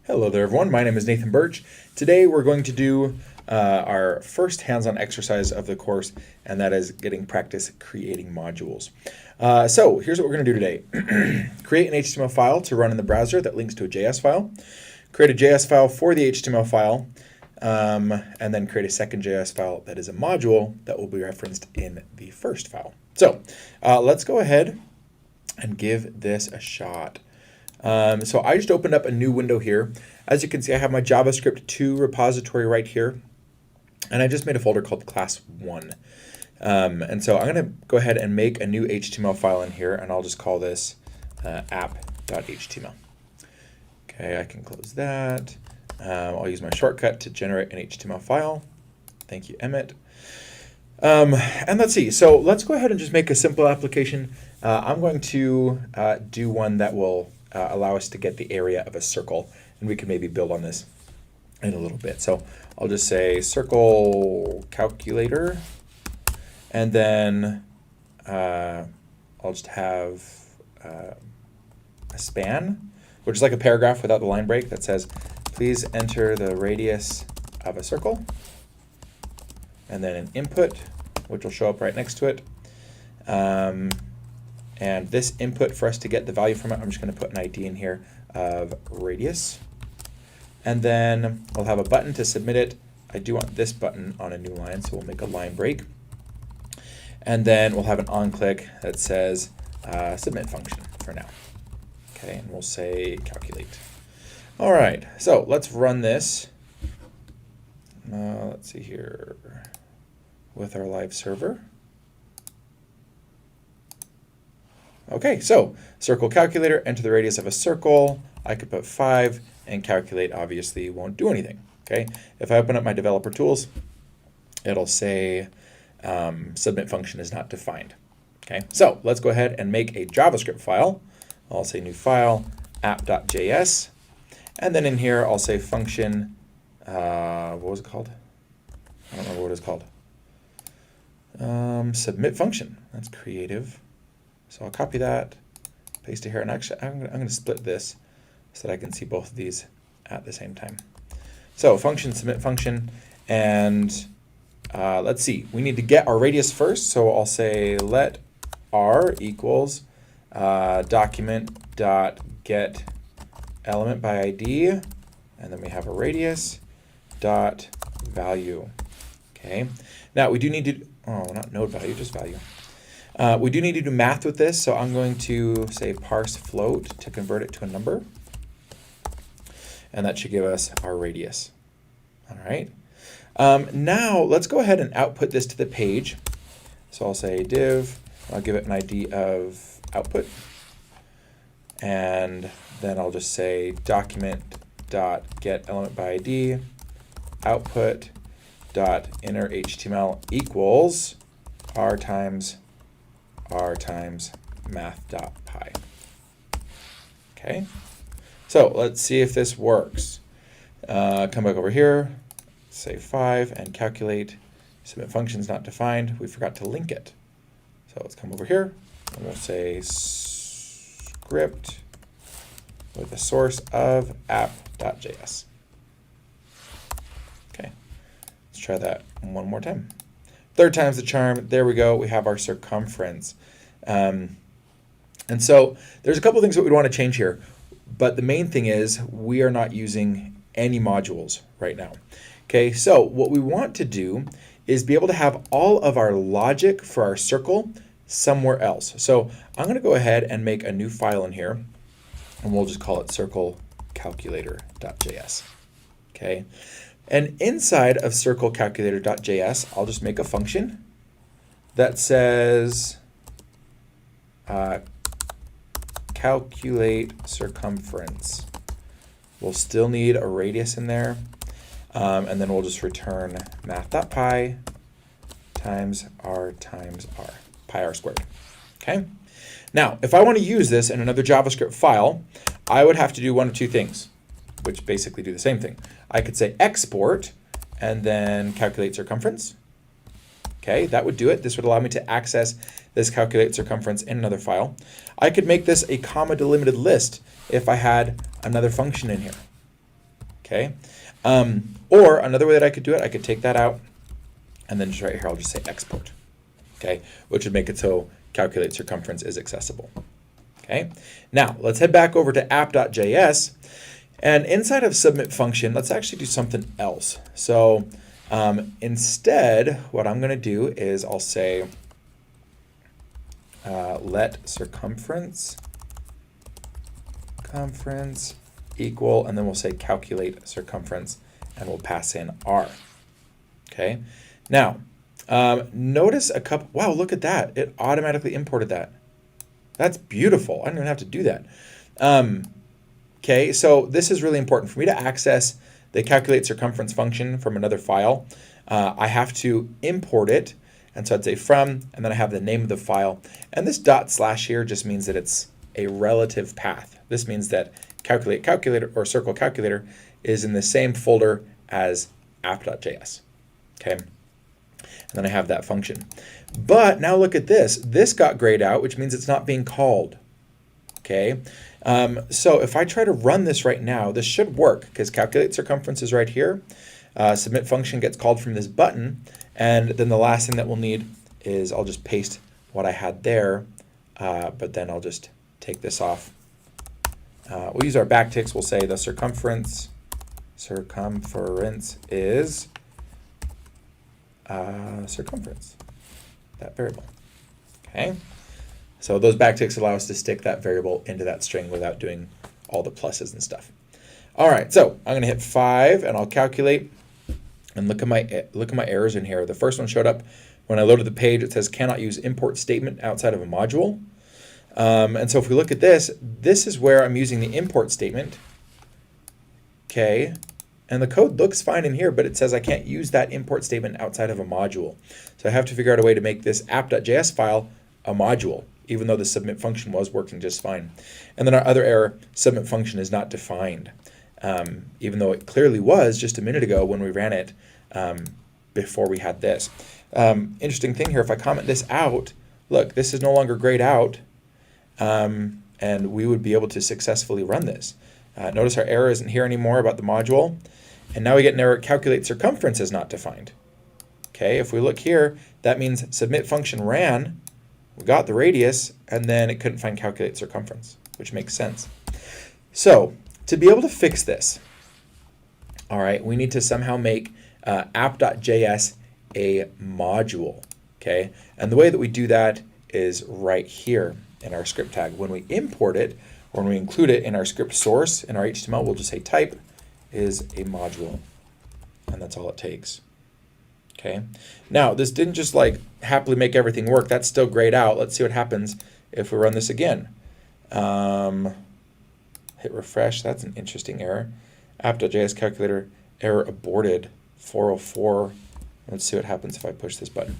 Hello there everyone, my name is Nathan Birch. Today we're going to do our first hands-on exercise of the course, and that is getting practice creating modules. So here's what we're going to do today. Create an HTML file to run in the browser that links to a JS file. Create a JS file for the HTML file, and then create a second JS file that is a module that will be referenced in the first file. So let's go ahead and give this a shot. So I just opened up a new window here. As you can see, I have my JavaScript 2 repository right here, and I just made a folder called class 1. And so I'm going to go ahead and make a new HTML file in here, and I'll just call this app.html. Okay, I can close that. I'll use my shortcut to generate an HTML file. Thank you, Emmett. And let's see, so let's go ahead and just make a simple application. I'm going to do one that will allow us to get the area of a circle, and we can maybe build on this in a little bit. So I'll just say circle calculator, and then I'll just have a span, which is like a paragraph without the line break that says, please enter the radius of a circle, and then an input, which will show up right next to it. And this input, for us to get the value from it, I'm just going to put an ID in here of radius. And then we'll have a button to submit it. I do want this button on a new line, so we'll make a line break. And then we'll have an on-click that says submit function for now. Okay, and we'll say calculate. All right, so let's run this. Let's see here with our live server. Okay, so circle calculator, enter the radius of a circle. I could put 5, and calculate obviously won't do anything. Okay, if I open up my developer tools, it'll say submit function is not defined. Okay, so let's go ahead and make a JavaScript file. I'll say new file, app.js, and then in here I'll say function, what was it called? I don't remember what it's called. Submit function, that's creative. So I'll copy that, paste it here, and actually I'm going to split this so that I can see both of these at the same time. So function, submit function, and let's see, we need to get our radius first, so I'll say let r equals document.get element by ID, and then we have a radius dot value. Okay, now we do need to, not node value, just value. We do need to do math with this, so I'm going to say parse float to convert it to a number, and that should give us our radius. All right. Now let's go ahead and output this to the page. So I'll say div, I'll give it an ID of output, and then I'll just say document.get element by ID output.inner HTML equals r times math.py. Okay, so let's see if this works. Come back over here, say 5, and calculate. Submit function is not defined. We forgot to link it. So let's come over here, and we'll say script with the source of app.js. Okay, let's try that one more time. Third time's the charm. There we go. We have our circumference. And so there's a couple things that we want to change here, but the main thing is we are not using any modules right now. Okay, so what we want to do is be able to have all of our logic for our circle somewhere else. So I'm going to go ahead and make a new file in here, and we'll just call it circlecalculator.js. Okay. And inside of circlecalculator.js, I'll just make a function that says calculate circumference. We'll still need a radius in there, and then we'll just return math.py times r, pi r squared. Okay. Now, if I want to use this in another JavaScript file, I would have to do one of two things, which basically do the same thing. I could say export and then calculate circumference. Okay, that would do it. This would allow me to access this calculate circumference in another file. I could make this a comma delimited list if I had another function in here. okay? Or another way that I could do it, I could take that out, and then just right here, I'll just say export, okay? Which would make it so calculate circumference is accessible, okay? Now, let's head back over to app.js, and inside of submit function, let's actually do something else. So instead, what I'm gonna do is I'll say let circumference equal, and then we'll say calculate circumference, and we'll pass in r. Okay. Now, notice a couple. Wow, look at that! It automatically imported that. That's beautiful. I don't even have to do that. Okay, so this is really important for me to access the calculate circumference function from another file. I have to import it, and so I'd say from, and then I have the name of the file. And this / here just means that it's a relative path. This means that calculate calculator or circle calculator is in the same folder as app.js. Okay, and then I have that function. But now look at this. This got grayed out, which means it's not being called. Okay, so if I try to run this right now, this should work because calculate circumference is right here. Submit function gets called from this button, and then the last thing that we'll need is I'll just paste what I had there, but then I'll just take this off. We'll use our backticks. We'll say the circumference is circumference, that variable. Okay, so those backticks allow us to stick that variable into that string without doing all the pluses and stuff. All right, so I'm gonna hit 5 and I'll calculate. And look at my errors in here. The first one showed up when I loaded the page. It says cannot use import statement outside of a module. And so if we look at this, this is where I'm using the import statement. Okay, and the code looks fine in here, but it says I can't use that import statement outside of a module. So I have to figure out a way to make this app.js file a module, even though the submit function was working just fine. And then our other error, submit function is not defined. Even though it clearly was just a minute ago when we ran it before we had this. Interesting thing here, if I comment this out, look, this is no longer grayed out, and we would be able to successfully run this. Notice our error isn't here anymore about the module, and now we get an error, calculate circumference is not defined. Okay, if we look here, that means submit function ran, we got the radius, and then it couldn't find calculate circumference, which makes sense. So, to be able to fix this, all right, we need to somehow make app.js a module, okay? And the way that we do that is right here in our script tag. When we import it, or when we include it in our script source, in our HTML, we'll just say type is a module, and that's all it takes, okay? Now, this didn't just like happily make everything work. That's still grayed out. Let's see what happens if we run this again. Hit refresh. That's an interesting error. App.js calculator error aborted 404. Let's see what happens if I push this button.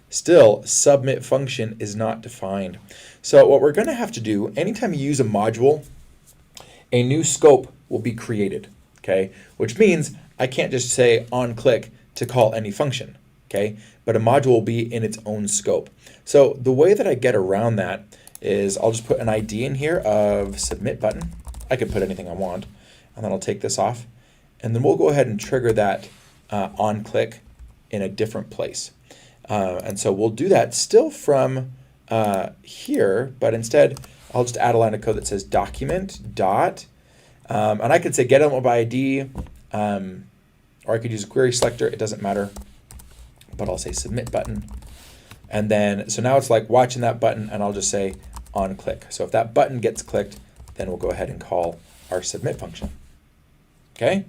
Still, submit function is not defined. So what we're going to have to do, anytime you use a module, a new scope will be created, okay? Which means I can't just say on click to call any function, okay? But a module will be in its own scope. So the way that I get around that is I'll just put an ID in here of submit button. I could put anything I want, and then I'll take this off, and then we'll go ahead and trigger that on click in a different place. And so we'll do that still from here, but instead I'll just add a line of code that says document dot, and I could say get element by ID, or I could use a query selector, it doesn't matter, but I'll say submit button. And then, so now it's like watching that button, and I'll just say on click. So if that button gets clicked, then we'll go ahead and call our submit function. Okay?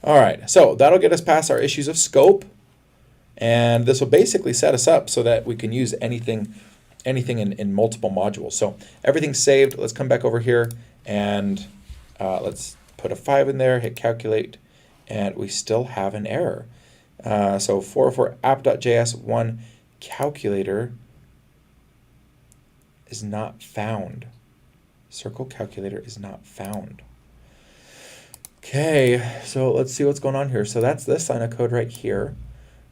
All right, so that'll get us past our issues of scope, and this will basically set us up so that we can use anything in multiple modules. So everything's saved. Let's come back over here, and let's put a 5 in there, hit calculate, and we still have an error. So 404 app.js 1 calculator is not found. Circle calculator is not found. Okay, so let's see what's going on here. So that's this line of code right here.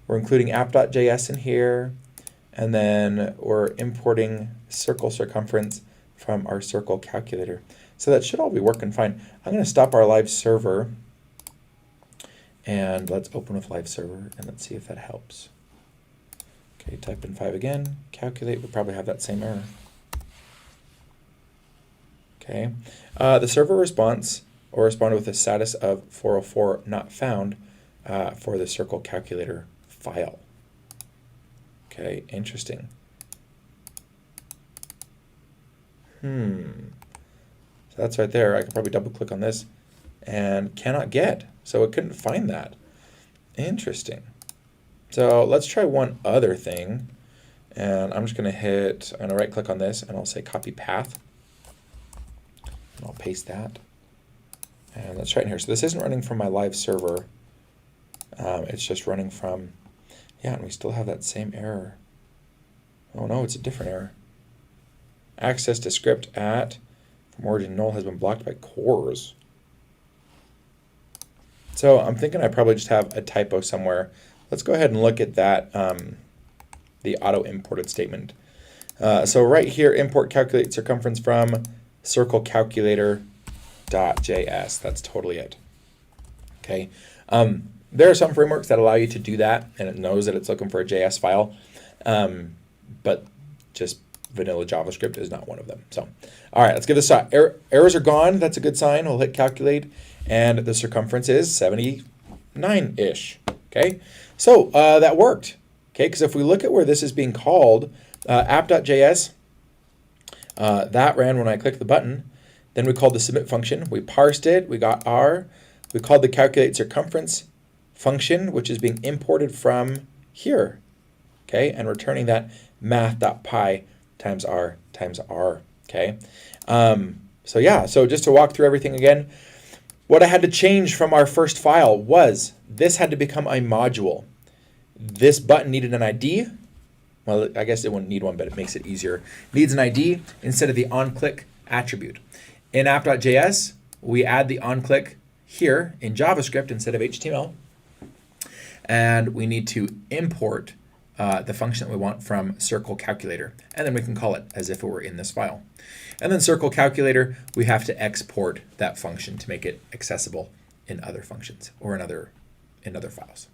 We're including app.js in here, and then we're importing circle circumference from our circle calculator. So that should all be working fine. I'm going to stop our live server, And let's open with live server and let's see if that helps. Okay, type in 5 again, calculate, we probably have that same error. Okay, the server response responded with a status of 404 not found for the circle calculator file. Okay, interesting. So that's right there. I could probably double click on this and cannot get. So it couldn't find that. Interesting. So let's try one other thing. And I'm just going to right click on this and I'll say copy path. And I'll paste that. And let's try it in here. So this isn't running from my live server. It's just running from, yeah, and we still have that same error. Oh no, it's a different error. Access to script at from origin null has been blocked by cores. So I'm thinking I probably just have a typo somewhere. Let's go ahead and look at that, the auto imported statement. So right here, import calculate circumference from circle calculator.js. That's totally it. Okay. There are some frameworks that allow you to do that, and it knows that it's looking for a JS file, but just vanilla JavaScript is not one of them. So, all right, let's give this a shot. Errors are gone. That's a good sign. We'll hit calculate, and the circumference is 79-ish. Okay, so that worked. Okay, because if we look at where this is being called, app.js, that ran when I clicked the button. Then we called the submit function. We parsed it. We got R. We called the calculate circumference function, which is being imported from here. Okay, and returning that math.py times R times R. Okay, so yeah, so just to walk through everything again, what I had to change from our first file was this had to become a module. This button needed an ID. Well, I guess it wouldn't need one, but it makes it easier. Needs an ID instead of the onClick attribute. In app.js, we add the onClick here in JavaScript instead of HTML. And we need to import the function that we want from circle calculator. And then we can call it as if it were in this file. And then circle calculator, we have to export that function to make it accessible in other functions or in other files.